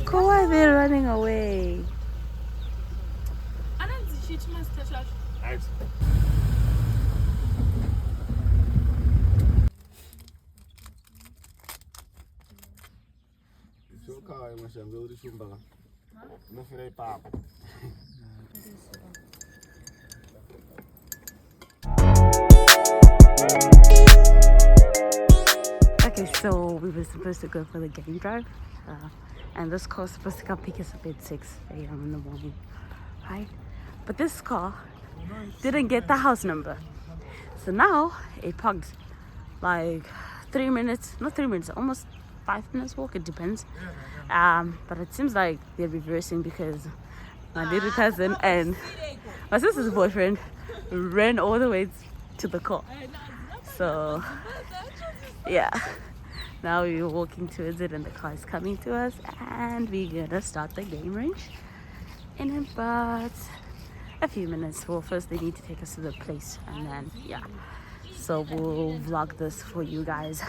Why are they running away? Okay, so we were supposed to go for the game drive, and this car was supposed to come pick us up at 6 a.m. in the morning, right? But this car didn't get the house number, so now it parked like 3 minutes, not 3 minutes, almost 5 minutes walk, it depends. But it seems like they're reversing because my little cousin and my sister's boyfriend ran all the way to the car. So yeah, now we're walking towards it and the car is coming to us, and we're gonna start the game range in about a few minutes. Well, first they need to take us to the place, and then yeah, so we'll vlog this for you guys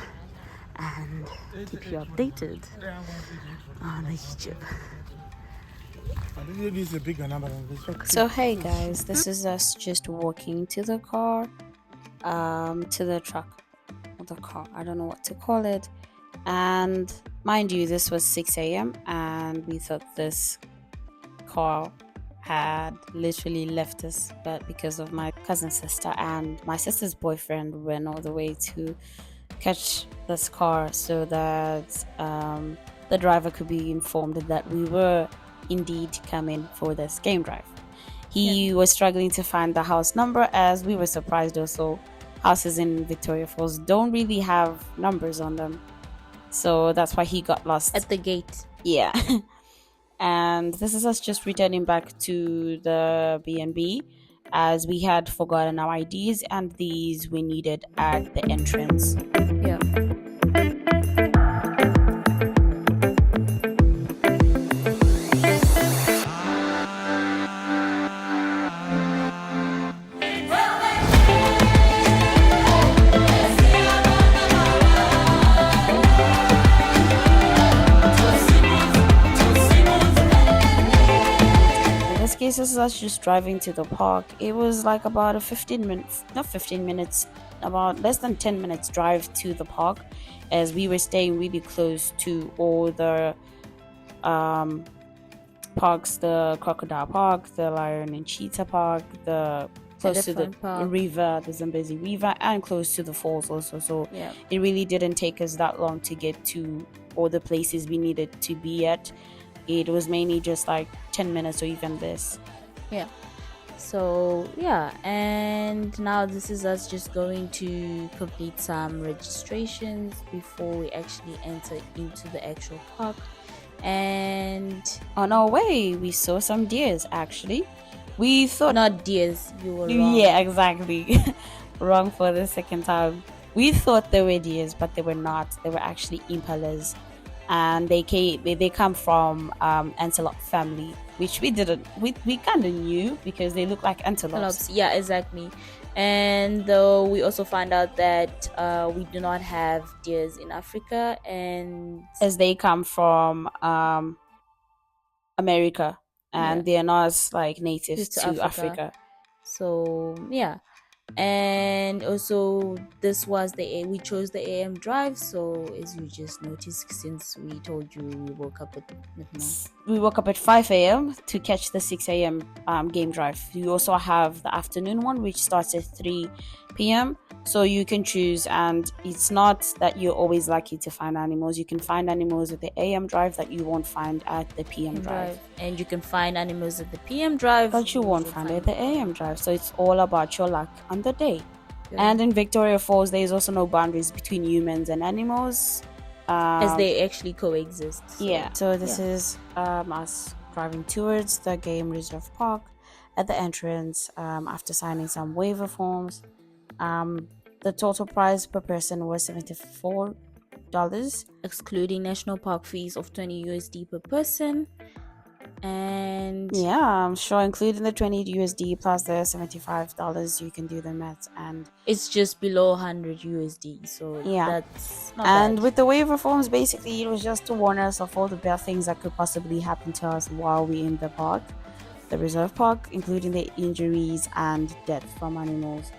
and keep you updated on YouTube. So hey guys, this is us just walking to the car, to the truck, or the car, I don't know what to call it. And mind you, this was 6 a.m. and we thought this car had literally left us, but because of my cousin's sister and my sister's boyfriend went all the way to catch this car so that the driver could be informed that we were indeed coming for this game drive. He was struggling to find the house number, as we were surprised also. Houses in Victoria Falls don't really have numbers on them, so that's why he got lost at the gate. Yeah. And this is us just returning back to the B&B, as we had forgotten our IDs and these we needed at the entrance. Yeah. This is us just driving to the park. It was like about a 15 minutes, not 15 minutes, about less than 10 minutes drive to the park, as we were staying really close to all the parks, the crocodile park, the lion and cheetah park, the close to the river, the Zambezi river, and close to the falls also. So yeah, it really didn't take us that long to get to all the places we needed to be at. It was mainly just like 10 minutes or even this. Yeah. So yeah, and now this is us just going to complete some registrations before we actually enter into the actual park. And on our way we saw some deers. Actually, we thought not deers, you were wrong. Yeah, exactly. Wrong for the second time. We thought they were deers, but they were not. They were actually impalas, and they come from antelope family, which we didn't, we kind of knew because they look like antelopes. Yeah, exactly. And though we also found out that we do not have deers in Africa, and as they come from America, and they are not like native to Africa. So yeah. And also this was we chose the AM drive, so as you just noticed, since we told you we woke up at 5 a.m. to catch the 6 a.m. game drive. You also have the afternoon one, which starts at 3 p.m. so you can choose, and it's not that you're always lucky to find animals. You can find animals at the AM drive that you won't find at the PM drive, and you can find animals at the PM drive that you won't find at the AM drive. So it's all about your luck on the day. And in Victoria Falls, there is also no boundaries between humans and animals, as they actually coexist. So this is us driving towards the game reserve park. At the entrance, after signing some waiver forms, the total price per person was $74, excluding national park fees of $20 per person. And yeah, I'm sure including the 20 USD plus the $75, you can do the math, and it's just below 100 USD, so yeah. that's not And bad. with the waiver forms, basically it was just to warn us of all the bad things that could possibly happen to us while we're in the park, the reserve park, including the injuries and death from animals.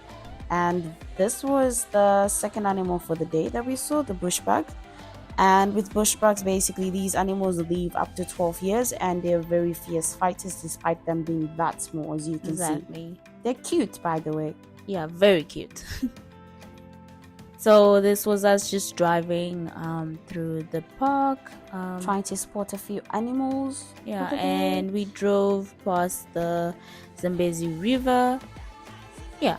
And this was the second animal for the day that we saw, the bushbuck. And with bushbucks, basically these animals live up to 12 years, and they're very fierce fighters despite them being that small, as you can see. They're cute, by the way. Yeah, very cute. So this was us just driving through the park, trying to spot a few animals. Yeah, and we drove past the Zambezi River. Yeah,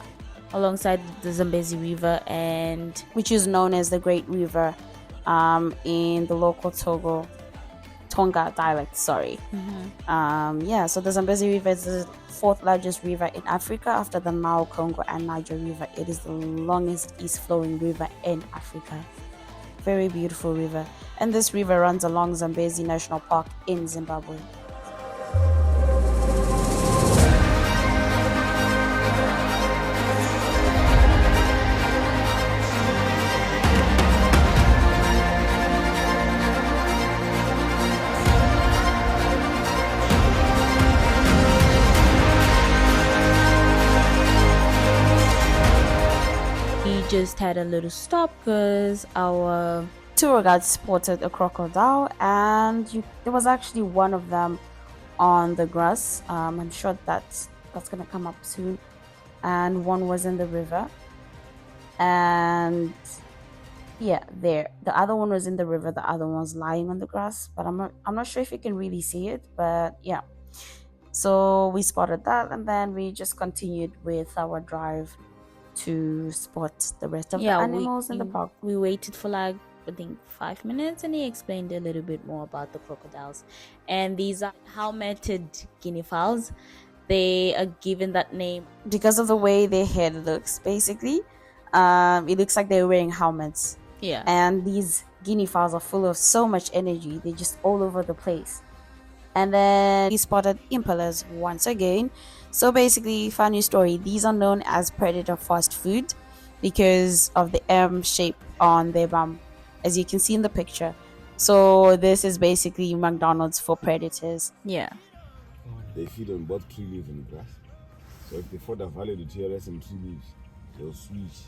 alongside the Zambezi River, and which is known as the Great River in the local Tonga dialect. Sorry. Yeah, so the Zambezi River is the fourth largest river in Africa after the Nile, Congo, and Niger River. It is the longest east-flowing river in Africa. Very beautiful river, and this river runs along Zambezi National Park in Zimbabwe. Just had a little stop because our tour guide spotted a crocodile, and there was actually one of them on the grass. I'm sure that's gonna come up soon. And one was in the river, and yeah, the other one was in the river, the other one was lying on the grass, but I'm not sure if you can really see it, but yeah. So we spotted that, and then we just continued with our drive to spot the rest of the animals in the park. We waited for like, I think, 5 minutes, and he explained a little bit more about the crocodiles. And these are helmeted guinea fowls. They are given that name because of the way their head looks, basically. It looks like they're wearing helmets. Yeah. And these guinea fowls are full of so much energy. They're just all over the place. And then we spotted impalas once again. So basically, funny story, these are known as predator fast food because of the M shape on their bum, as you can see in the picture. So this is basically McDonald's for predators. Yeah. They feed on both tree leaves and grass. So if they further value the TRS and tree leaves, they'll switch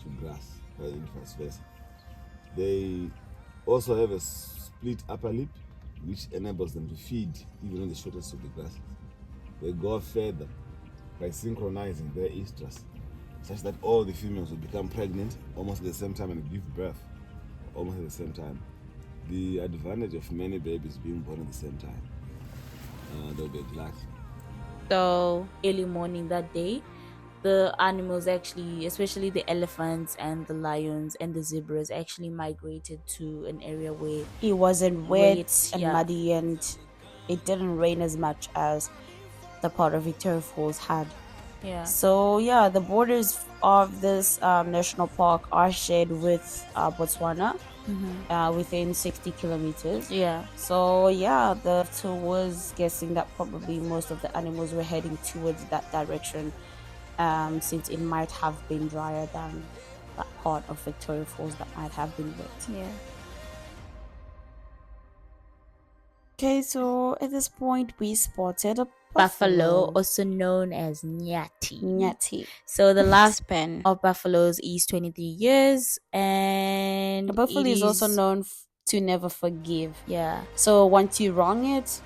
to grass, and vice versa. They also have a split upper lip, which enables them to feed even on the shortest of the grasses. They go further by synchronizing their estrus, such that all the females will become pregnant almost at the same time and give birth almost at the same time. The advantage of many babies being born at the same time, they'll be glad. So early morning that day, the animals actually, especially the elephants and the lions and the zebras, actually migrated to an area where it wasn't wet and muddy, and it didn't rain as much as the part of Victoria Falls had. Yeah. So yeah, the borders of this national park are shared with Botswana, within 60 kilometers. Yeah. So yeah, the tour was guessing that probably most of the animals were heading towards that direction, since it might have been drier than that part of Victoria Falls that might have been wet. Yeah. Okay, so at this point we spotted a buffalo, also known as Nyati. Nyati. So the lifespan of buffaloes is 23 years, and the buffalo is also known to never forgive. Yeah. So once you wrong it,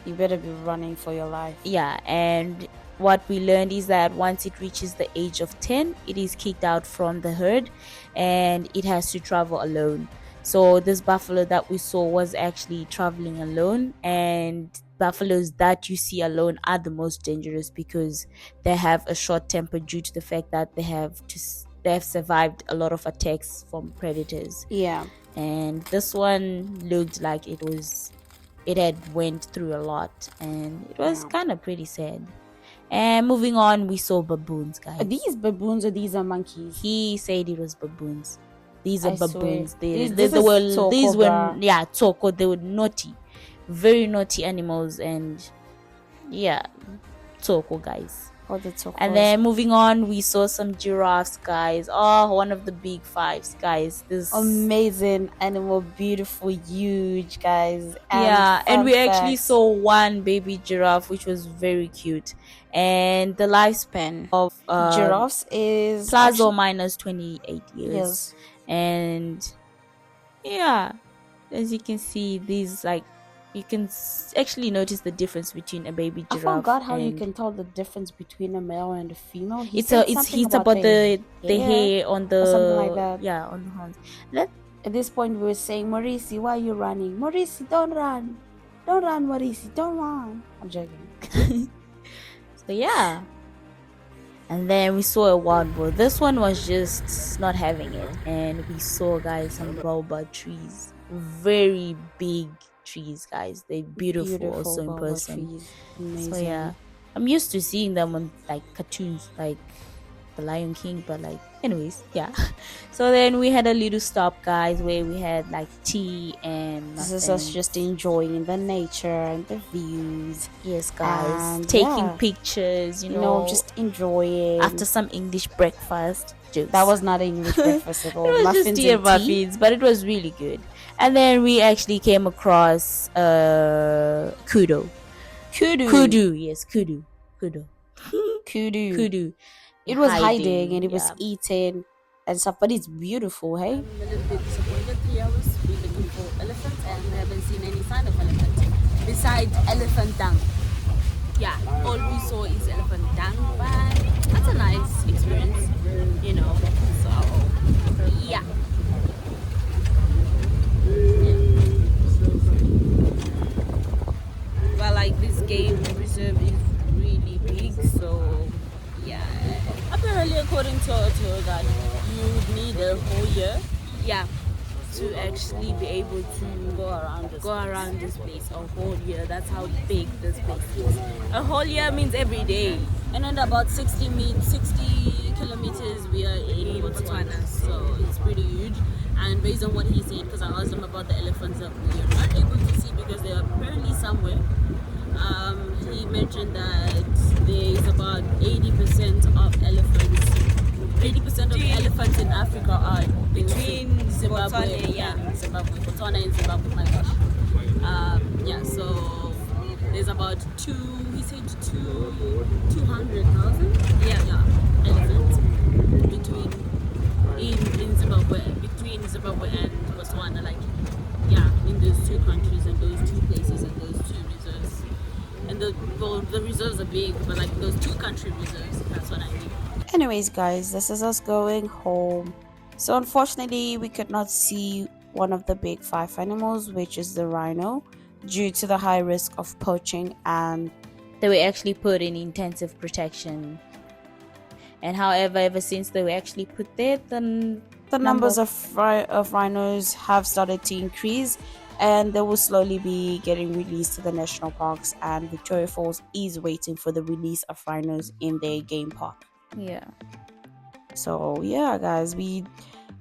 you better be running for your life. Yeah, and what we learned is that once it reaches the age of 10, it is kicked out from the herd, and it has to travel alone. So this buffalo that we saw was actually traveling alone, and buffaloes that you see alone are the most dangerous because they have a short temper due to the fact that they have survived a lot of attacks from predators. Yeah. And this one looked like it had went through a lot, and it was kind of pretty sad. And moving on, we saw baboons, guys. Are these baboons or these are monkeys? He said it was baboons. These are baboons. These were toko. They were naughty. very naughty animals, and yeah, so cool, guys. Oh, that's so cool. And then moving on, we saw some giraffes, guys. Oh, one of the big fives, guys. This amazing animal, beautiful, huge, guys. And we actually saw one baby giraffe, which was very cute. And the lifespan of giraffes is plus or minus 28 years. Yes. And yeah, as you can see, these, like, you can actually notice the difference between a baby giraffe. I forgot how you can tell the difference between a male and a female. It's about the hair on the, or something like that. Yeah, on the horns. At this point, we were saying, Maurice, why are you running? Maurice, don't run. Don't run, Maurice, don't run. I'm joking. So yeah. And then we saw a wild boar. This one was just not having it. And we saw, guys, some baobab trees. Very big trees, guys. They're beautiful also in person. So yeah, I'm used to seeing them on like cartoons like the Lion King, but like, anyways, yeah. So then we had a little stop, guys, where we had like tea and this is us just enjoying the nature and the views. Yes, guys, and taking pictures, you know, just enjoying after some English breakfast. Jokes. That was not English breakfast at all. It was just tea and muffins, but it was really good. And then we actually came across kudu. Yes, kudu. It was hiding and it was eating and stuff, but it's beautiful, hey? I'm a little bit disappointed. 3 hours we're looking for elephants and we haven't seen any sign of elephant besides elephant dung. Yeah, all we saw is elephant dung, but that's a nice experience, you know. So yeah. Well, like, this game reserve is really big, so yeah. Apparently, according to our tour guide, you would need a whole year, yeah, to actually be able to go around this place. A whole year. That's how big this place is. A whole year means every day. And then about 60 kilometers, we are in Botswana, so it's pretty huge. And based on what he said, because I asked him about the elephants that we are not able to see because they are apparently somewhere. He mentioned that there is about 80% of elephants. 80% of elephants in Africa are between Zimbabwe, Botswana and Zimbabwe. My gosh. Yeah. So there's about 200,000. Yeah, elephants in Zimbabwe, between Zimbabwe and Botswana, like, yeah, in those two countries and those two places and those two reserves. And the reserves are big, but like those two country reserves, that's what I mean. Anyways, guys, this is us going home. So unfortunately, we could not see one of the big 5 animals, which is the rhino, due to the high risk of poaching, and they were actually put in intensive protection. And however, ever since they were actually put there, the numbers of rhinos have started to increase, and they will slowly be getting released to the national parks, and Victoria Falls is waiting for the release of rhinos in their game park. Yeah. So yeah, guys,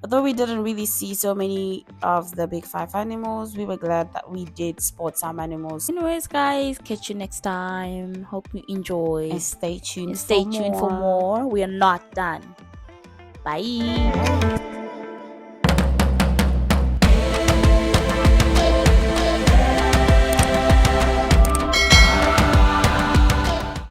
although we didn't really see so many of the big 5 animals, we were glad that we did spot some animals. Anyways, guys, catch you next time. Hope you enjoy. And stay tuned for more. We are not done. Bye.